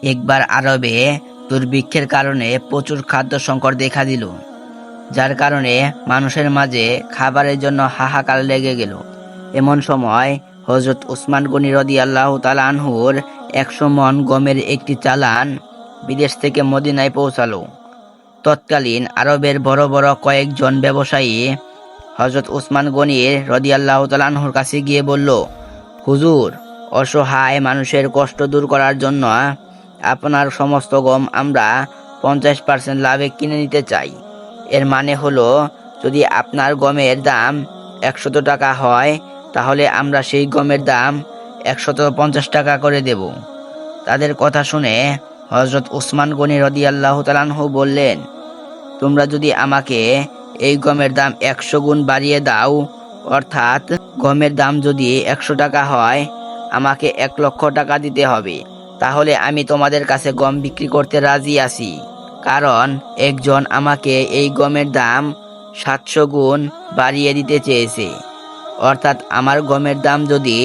একবার আরবে দুর্ভিক্ষের কারণে প্রচুর খাদ্য সংকট দেখা দিল, যার কারণে মানুষের মাঝে খাবারের জন্য হাহাকার লেগে গেল। এমন সময় হযরত উসমান গনি রাদিয়াল্লাহু তাআলা আনহুর 100 মণ গমের একটি চালান বিদেশ থেকে মদিনায় পৌঁছালো। তৎকালীন আরবের বড় বড় কয়েকজন ব্যবসায়ী হযরত উসমান গনি রাদিয়াল্লাহু তাআলা আনহুর কাছে গিয়ে বলল, হুজুর, অসহায় মানুষের কষ্ট দূর করার জন্য আপনার সমস্ত গম আমরা 50% লাভে কিনে নিতে চাই। এর মানে হলো, যদি আপনার গমের দাম 100 টাকা হয়, তাহলে আমরা সেই গমের দাম 150 টাকা করে দেব। তাদের কথা শুনে হযরত উসমান গনি রাদিয়াল্লাহু তাআলা আনহু বললেন, তোমরা যদি আমাকে এই গমের দাম 100 গুণ বাড়িয়ে দাও, অর্থাৎ গমের দাম যদি 100 টাকা হয়, আমাকে 1 লক্ষ টাকা দিতে হবে, তাহলে আমি তোমাদের কাছে গম বিক্রি করতে রাজি আছি। কারণ একজন আমাকে এই গমের দাম 700 গুণ বাড়িয়ে দিতে চেয়েছে। অর্থাৎ আমার গমের দাম যদি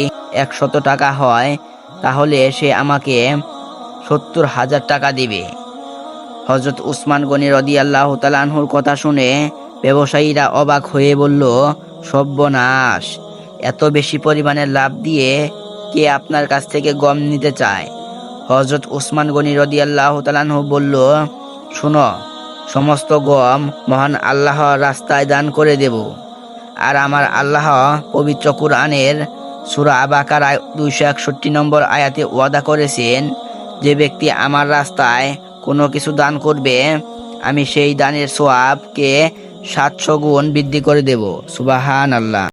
100 টাকা হয়, তাহলে সে আমাকে 70,000 টাকা দিবে। হযরত উসমান গনি রাদিয়াল্লাহু তাআলা আনহুর কথা শুনে ব্যবসায়ীরা অবাক হয়ে বলল, সর্বনাশ, এত বেশি পরিমাণে লাভ দিয়ে কে আপনার কাছ থেকে গম নিতে চায়? হযরত উসমান গনি রাদিয়াল্লাহু তাআলা আনহু বলল, শোনো, সমস্ত গম মহান আল্লাহর রাস্তায় দান করে দেব। আর আমার আল্লাহ পবিত্র কুরআনের সূরা বাকারা 261 নম্বর আয়াতে ওয়াদা করেছেন, যে ব্যক্তি আমার রাস্তায় কোনো কিছু দান করবে, আমি সেই দানের সওয়াবকে 700 গুণ বৃদ্ধি করে দেব। সুবহানাল্লাহ।